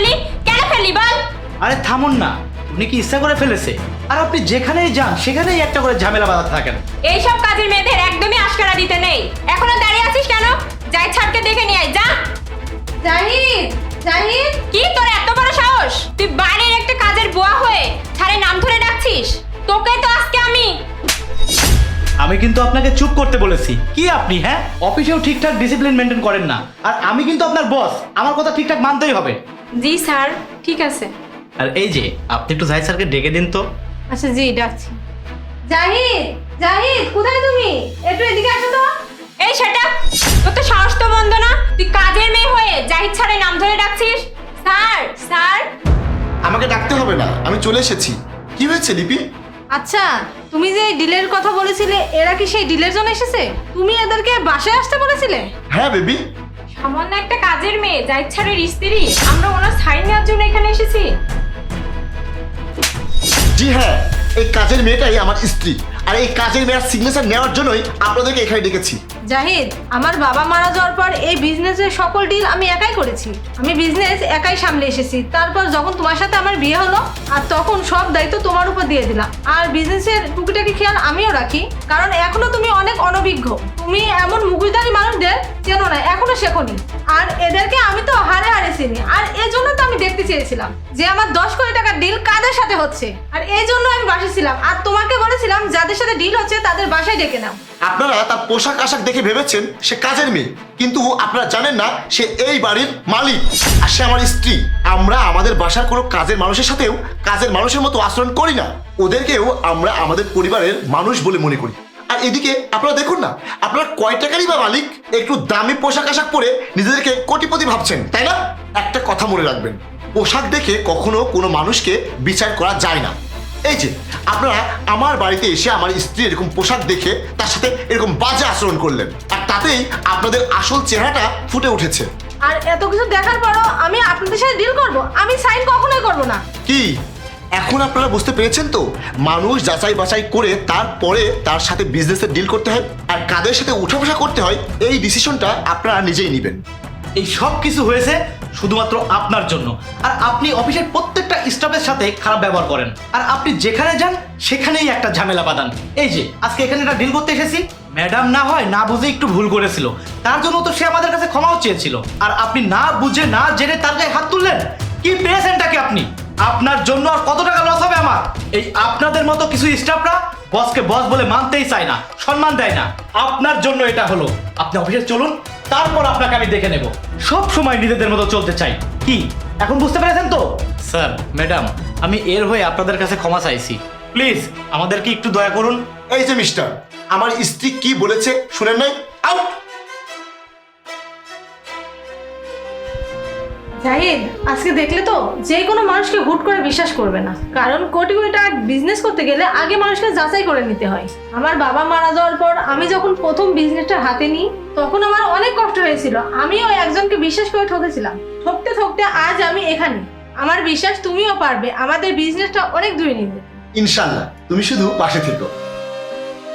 ফেললি? কেন ফেললি বল? আরে থামুন না, উনি কি ইচ্ছা করে ফেলেছে? আর আপনি যেখানেই যান সেখানেই একটা করে ঝামেলা বাঁধাতে থাকেন। এইসব কাজের মেয়েদের একদমই আশকারা দিতে নেই। এখনো দাঁড়িয়ে আছিস কেন? যাই ছাড়কে দেখে নিয়ে আয়, যা। জাহিদ, জাহিদ, কি তোর এত বড় সাহস? তুই বাইরের একটা কাজের বুয়া হয়ে ছাড়ের নাম ধরে ডাকছিস? তোকে তো আজকে আমি কিন্তু আপনাকে চুপ করতে বলেছি। কি আপনি অফিসেও ঠিকঠাক ডিসিপ্লিন মেনটেন করেন না, আর আমি কিন্তু আপনার বস, আমার কথা ঠিকঠাক মানতেই হবে। জি স্যার, ঠিক আছে। আর এই যে আপনি একটু জাহিদ স্যারকে ডেকে দিন তো। আচ্ছা জি, ডাকছি। জাহিদ, জাহিদ, কোথায় তুমি? একটু এদিকে আসো তো। এই সেটা, তোর তো সাহস তো বন্ধ না। তুই কাজের মেয়ে হয়ে জাহিদ স্যারের নাম ধরে ডাকছিস? Sir, sir. আমাকে ডাকতে হবে না, আমি চলে এসেছি। কি হয়েছে লিপি? আচ্ছা, তুমি যে ডিলের কথা বলেছিলে, এরা কি সেই ডিলের জন্য এসেছে? তুমি এদেরকে বাসায় আসতে বলেছিলে? হ্যাঁ বেবি। সামান্য একটা কাজের মেয়ে জাহিদ স্যারের স্ত্রী, আমরা ওনার সাইন নেওয়ার জন্য এখানে এসেছি। জি হ্যাঁ, এই কাজের মেয়েটাই আমার স্ত্রী, আর এই কাজের মেয়ের সিগনেচার নেওয়ার জন্যই আপনাদেরকে এখানে ডেকেছি। জাহিদ, আমার বাবা মারা যাওয়ার পর এই বিজনেসের সকল ডিল আমি একাই করেছি। আমি বিজনেস একাই সামলে এসেছি। তারপর যখন তোমার সাথে আমার বিয়ে হলো, আর তখন সব দায়িত্ব তোমার উপর দিয়ে দিলাম। আর বিজনেসের টুকিটাকি খেয়াল আমিও রাখি, কারণ এখনো তুমি অনেক অনভিজ্ঞ। তুমি এমন মুখোশধারী মানুষদের চেনো না, এখনো শেখোনি। আর এদেরকে আমি তো হারে হারে চিনি, আর এজন্য তো আমি দেখতে চেয়েছিলাম যে আমার 10 কোটি টাকার ডিল কাদের সাথে হচ্ছে। আর এই জন্য আমি বাসায় ছিলাম, আর তোমাকে বলেছিলাম যাদের সাথে ডিল হচ্ছে তাদের বাসায় ডেকে নাও। আপনারা তার পোশাক আশাক দেখে ভেবেছেন সে কাজের মেয়ে, কিন্তু আপনারা জানেন না সে এই বাড়ির মালিক, আর সে আমার স্ত্রী। আমরা আমাদের বাসার কোনো কাজের মানুষের সাথেও কাজের মানুষের মতো আচরণ করি না। ওদেরকেও আমরা আমাদের পরিবারের মানুষ বলে মনে করি। আর এদিকে আপনারা দেখুন না, আপনারা কয় টাকারই বা মালিক, একটু দামি পোশাক আশাক পরে নিজেদেরকে কোটিপতি ভাবছেন, তাই না? একটা কথা মনে রাখবেন, পোশাক দেখে কখনো কোনো মানুষকে বিচার করা যায় না। এই যে আপনারা আমার বাড়িতে এসে আমার স্ত্রী এরকম পোশাক দেখে তার সাথে এরকম বাজে আচরণ করলেন, আর তাতেই আপনাদের আসল চেহারাটা ফুটে উঠেছে। আর এত কিছু দেখার পরও আমি আপনাদের সাথে ডিল করব? আমি সাইন কখনোই করব না। কি এখন আপনারা বুঝতে পেরেছেন তো? মানুষ যাচাই বাছাই করে তারপরে তার সাথে বিজনেসের ডিল করতে হয়, আর কাদের সাথে উঠা বসা করতে হয় এই ডিসিশনটা আপনারা নিজেই নেবেন। এই সব কিছু হয়েছে শুধুমাত্র আপনার জন্য। আর আপনি অফিসের প্রত্যেকটা স্টাফের সাথে খারাপ ব্যবহার করেন, আর আপনি যেখানে যান সেখানেই একটা ঝামেলা বাঁধান। এই যে আজকে এখানে একটা ডিল করতে এসেছি, ম্যাডাম না হয় না বুঝে একটু ভুল করেছিল, তার জন্য তো সে আমাদের কাছে ক্ষমাও চেয়েছিল, আর আপনি না বুঝে না জেনে তার গায়ে হাত তুললেন। কি পেয়েছেনটাকে আপনি? আপনার জন্য আর কত টাকা লস হবে আমার? এই আপনাদের মতো কিছু স্টাফরা বসকে বস বলে মানতেই চায় না, সম্মান দেয় না। আপনার জন্য এটা হলো। আপনি অফিসে চলুন, তারপর আপনাকে আমি দেখে নেব। সব সময় নিজেদের মতো চলতে চাই। কি এখন বুঝতে পেরেছেন তো? স্যার, ম্যাডাম, আমি এর হয়ে আপনাদের কাছে ক্ষমা চাইছি। প্লিজ আমাদেরকে একটু দয়া করুন। এই যে মিস্টার, আমার স্ত্রী কি বলেছে শুনেন নাই? আউট! জাহিদ, আজকে দেখলে তো, যে কোনো মানুষকে হুট করে বিশ্বাস করবে না, কারণ কোটি কোটি টাকা বিজনেস করতে গেলে আগে মানুষকে যাচাই করে নিতে হয়। আমার বাবা মারা যাওয়ার পর আমি যখন প্রথম বিজনেসটা হাতে নিই, তখন আমার অনেক কষ্ট হয়েছিল। আমিও একজনকে বিশ্বাস করে ঠকেছিলাম। ঠকতে ঠকতে আজ আমি এখানে। আমার বিশ্বাস তুমিও পারবে আমাদের বিজনেসটা অনেক দূরে নিতে। ইনশাল্লাহ, তুমি শুধু পাশে থেকো।